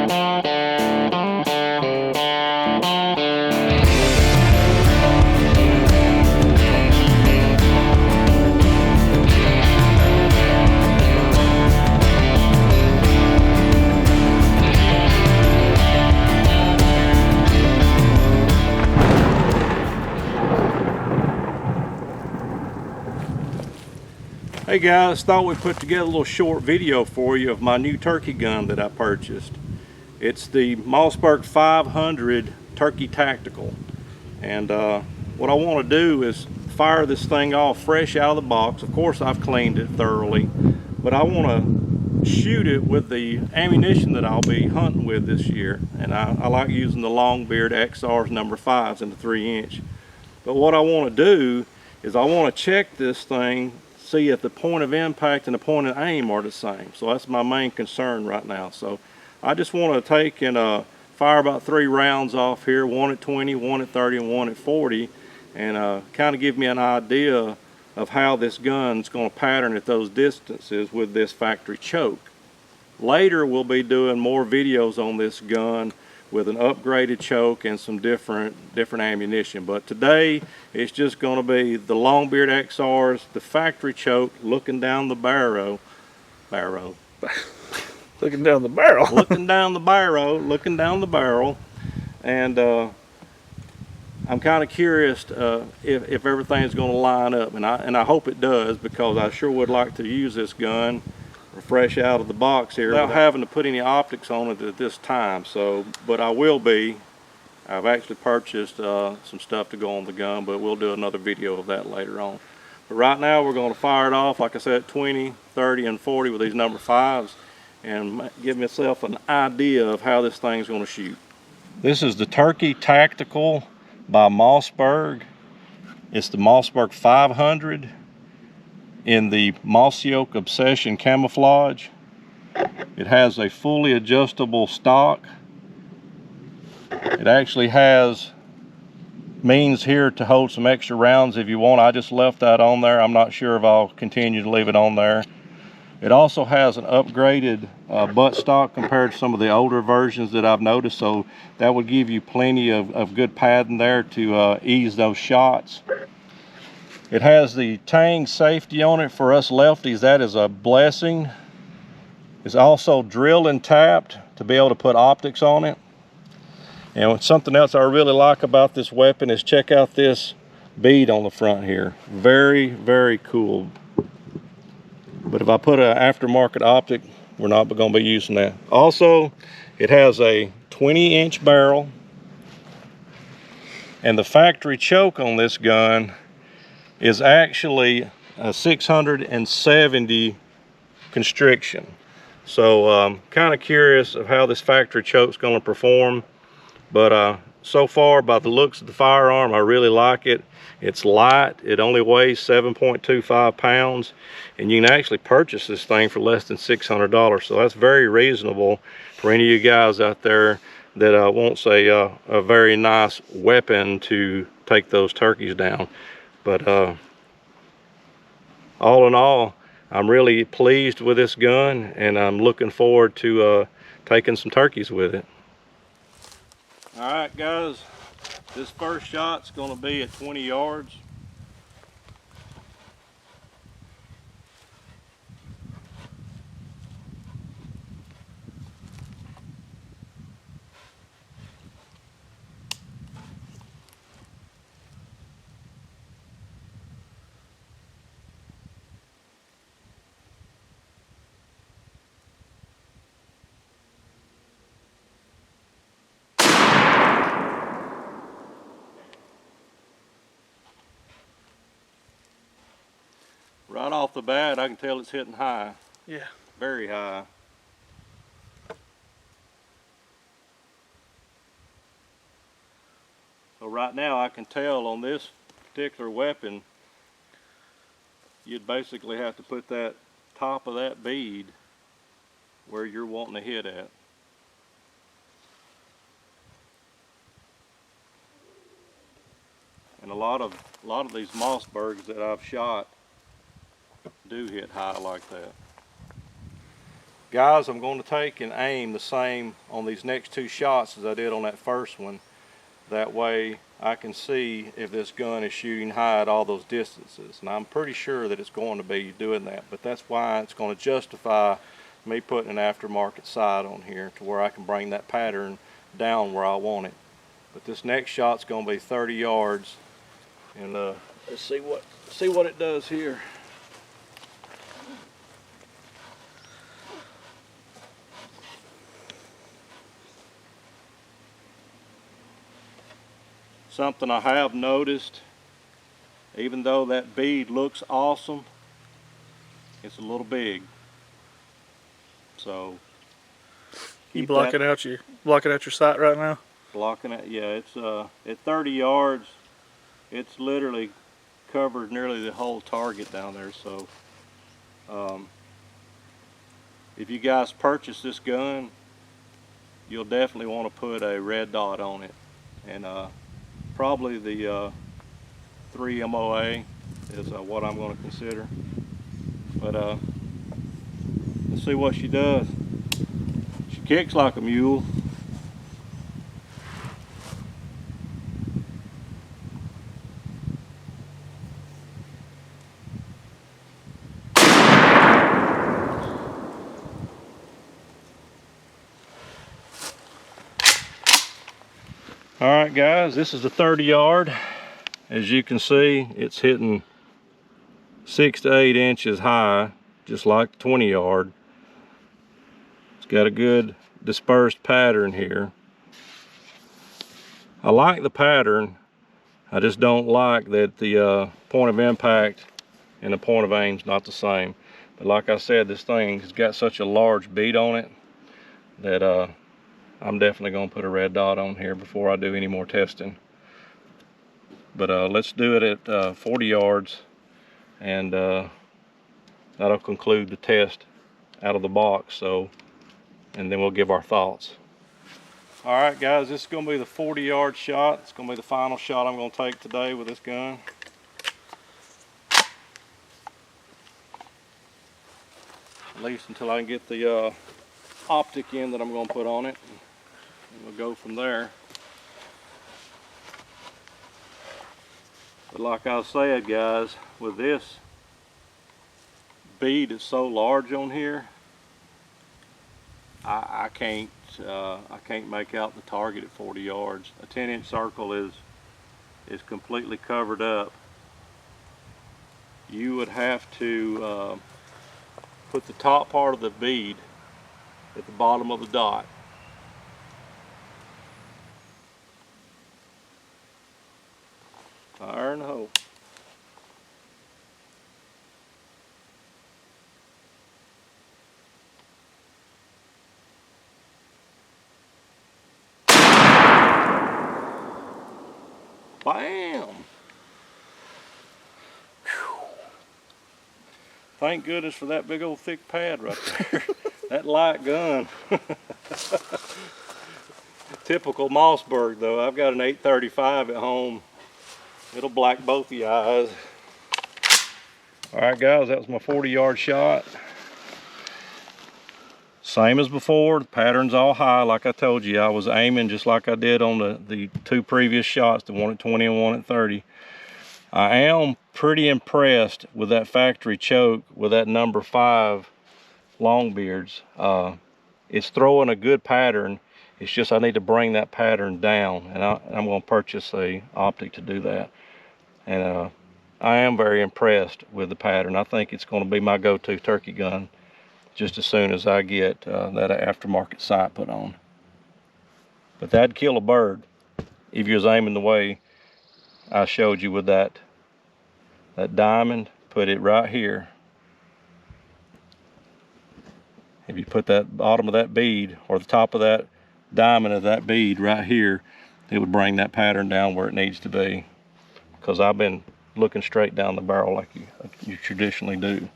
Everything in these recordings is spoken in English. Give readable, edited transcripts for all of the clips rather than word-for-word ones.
Hey guys, thought we'd put together a little short video for you of my new turkey gun that I purchased. It's the Mossberg 500 Turkey Tactical. And what I want to do is fire this thing off fresh out of the box. Of course I've cleaned it thoroughly, but I want to shoot it with the ammunition that I'll be hunting with this year. And I like using the Longbeard XRs number 5s in the 3-inch. But what I want to do is I want to check this thing, see if the point of impact and the point of aim are the same. So that's my main concern right now. So I just want to take and fire about 3 rounds off here, one at 20, one at 30, and one at 40, and kind of give me an idea of how this gun's going to pattern at those distances with this factory choke. Later we'll be doing more videos on this gun with an upgraded choke and some different ammunition. But today it's just going to be the Longbeard XRs, the factory choke, looking down the barrel. Looking down the barrel. Looking down the barrel. And I'm kind of curious if everything's going to line up, and I hope it does, because I sure would like to use this gun fresh out of the box here without having to put any optics on it at this time. So, but I will be. I've actually purchased some stuff to go on the gun, but we'll do another video of that later on. But right now we're going to fire it off, like I said, 20, 30, and 40 with these number 5s, and give myself an idea of how this thing's going to shoot. This is the Turkey Tactical by Mossberg. It's the Mossberg 500 in the Mossy Oak Obsession camouflage. It has a fully adjustable stock. It actually has means here to hold some extra rounds if you want. I just left that on there. I'm not sure if I'll continue to leave it on there. It also has an upgraded butt stock compared to some of the older versions that I've noticed, so that would give you plenty of good padding there to ease those shots. It has the Tang safety on it for us lefties. That is a blessing. It's also drilled and tapped to be able to put optics on it. And something else I really like about this weapon is check out this bead on the front here. Very, very cool. But if I put an aftermarket optic, we're not going to be using that. Also, it has a 20-inch barrel, and the factory choke on this gun is actually a 670 constriction. So kind of curious of how this factory choke's going to perform, but so far, by the looks of the firearm, I really like it. It's light. It only weighs 7.25 pounds, and you can actually purchase this thing for less than $600. So that's very reasonable for any of you guys out there that wants a very nice weapon to take those turkeys down. But all in all, I'm really pleased with this gun, and I'm looking forward to taking some turkeys with it. All right, guys, this first shot's going to be at 20 yards. Right off the bat, I can tell it's hitting high. Yeah. Very high. So right now I can tell on this particular weapon, you'd basically have to put that top of that bead where you're wanting to hit at. And a lot of these Mossbergs that I've shot do hit high like that. Guys, I'm going to take and aim the same on these next two shots as I did on that first one. That way I can see if this gun is shooting high at all those distances. And I'm pretty sure that it's going to be doing that, but that's why it's going to justify me putting an aftermarket sight on here to where I can bring that pattern down where I want it. But this next shot's going to be 30 yards, and let's see what it does here. Something I have noticed, even though that bead looks awesome, it's a little big. So you blocking out your sight right now? Blocking it, yeah. It's at 30 yards, it's literally covered nearly the whole target down there. So if you guys purchase this gun, you'll definitely want to put a red dot on it, and probably the 3 MOA is what I'm going to consider. But let's see what she does. She kicks like a mule. Alright guys, this is a 30 yard. As you can see, it's hitting 6 to 8 inches high, just like the 20 yard. It's got a good dispersed pattern here. I like the pattern, I just don't like that the point of impact and the point of aim is not the same. But like I said, this thing has got such a large bead on it that I'm definitely going to put a red dot on here before I do any more testing. But let's do it at 40 yards, and that'll conclude the test out of the box. So, and then we'll give our thoughts. All right guys, this is going to be the 40 yard shot. It's going to be the final shot I'm going to take today with this gun. At least until I can get the optic in that I'm going to put on it. And we'll go from there. But like I said guys, with this bead that's so large on here, I can't make out the target at 40 yards. A 10-inch circle is completely covered up. You would have to put the top part of the bead at the bottom of the dot. Fire in the hole. Bam! Whew. Thank goodness for that big old thick pad right there. That light gun. Typical Mossberg though. I've got an 835 at home. It'll black both of your eyes. Alright guys, that was my 40 yard shot. Same as before, the pattern's all high. Like I told you, I was aiming just like I did on the two previous shots, the one at 20 and one at 30. I am pretty impressed with that factory choke with that number 5 Longbeards. It's throwing a good pattern. It's just I need to bring that pattern down, and I'm going to purchase a optic to do that. And I am very impressed with the pattern. I think it's going to be my go-to turkey gun just as soon as I get that aftermarket sight put on. But that'd kill a bird if you was aiming the way I showed you with that diamond. Put it right here. If you put that bottom of that bead or the top of that diamond of that bead right here, it would bring that pattern down where it needs to be. Because I've been looking straight down the barrel like you traditionally do.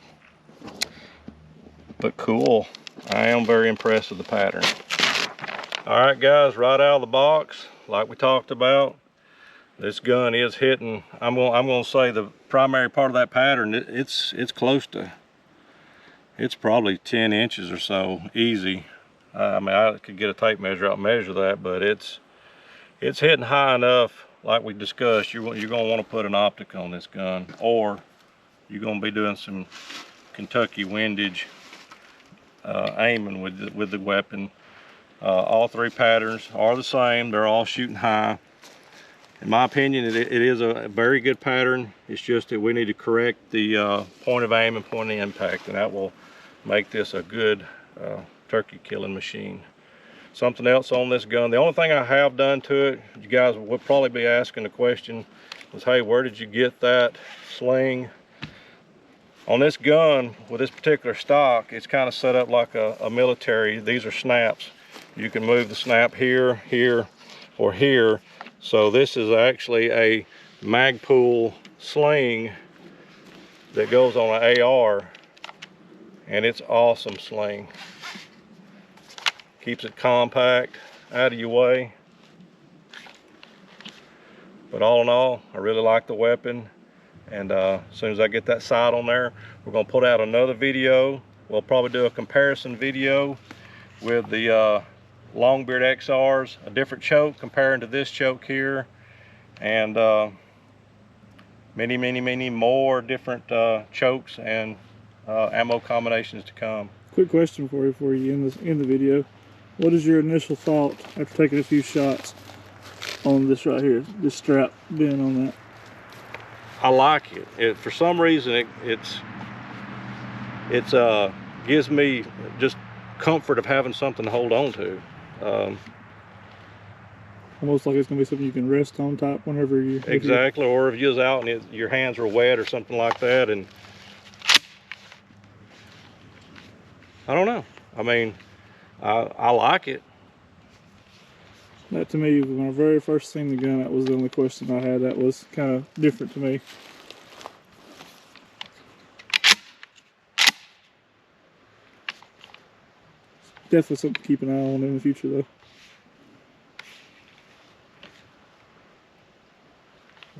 But cool, I am very impressed with the pattern. All right guys, right out of the box, like we talked about, this gun is hitting. I'm going to say the primary part of that pattern. It's close to It's probably 10 inches or so, easy. I mean, I could get a tape measure out and measure that, but it's hitting high enough, like we discussed. You're going to want to put an optic on this gun, or you're going to be doing some Kentucky windage aiming with the weapon. All three patterns are the same. They're all shooting high. In my opinion, it is a very good pattern. It's just that we need to correct the point of aim and point of impact, and that will make this a good turkey killing machine. Something else on this gun, the only thing I have done to it, you guys would probably be asking the question, was, hey, where did you get that sling? On this gun, with this particular stock, it's kind of set up like a military. These are snaps. You can move the snap here, here, or here. So this is actually a Magpul sling that goes on an AR, and it's awesome sling. Keeps it compact, out of your way. But all in all, I really like the weapon. And as soon as I get that sight on there, we're going to put out another video. We'll probably do a comparison video with the Longbeard XRs, a different choke comparing to this choke here, and many more different chokes and ammo combinations to come. Quick question for you before you end the video. What is your initial thought after taking a few shots on this right here, this strap being on that? I like it. For some reason, it gives me just comfort of having something to hold on to. Almost like it's gonna be something you can rest on top whenever you... Exactly, or if you was out and your hands were wet or something like that, and I don't know. I mean, I like it. That to me, when I very first seen the gun, that was the only question I had. That was kind of different to me. Definitely something to keep an eye on in the future, though.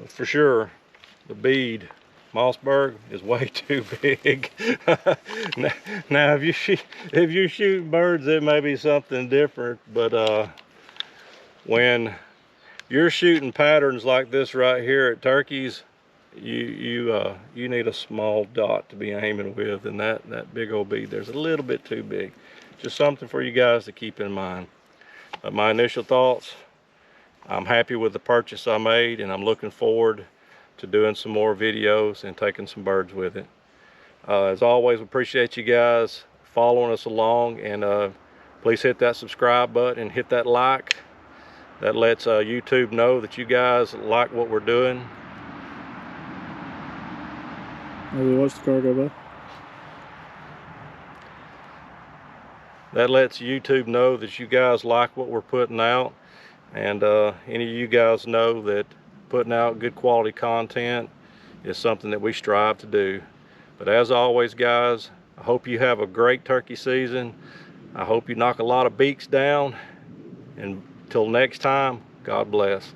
For sure, the bead Mossberg is way too big. Now, if you shoot birds, it may be something different, but when you're shooting patterns like this right here at turkeys, you need a small dot to be aiming with, and that big old bead there's a little bit too big. Just something for you guys to keep in mind. But my initial thoughts, I'm happy with the purchase I made, and I'm looking forward to doing some more videos and taking some birds with it. As always, appreciate you guys following us along, and please hit that subscribe button and hit that like. That lets YouTube know that you guys like what we're doing. As we watch the car go by. That lets YouTube know that you guys like what we're putting out, and any of you guys know that putting out good quality content is something that we strive to do. But as always, guys, I hope you have a great turkey season. I hope you knock a lot of beaks down, and until next time, God bless.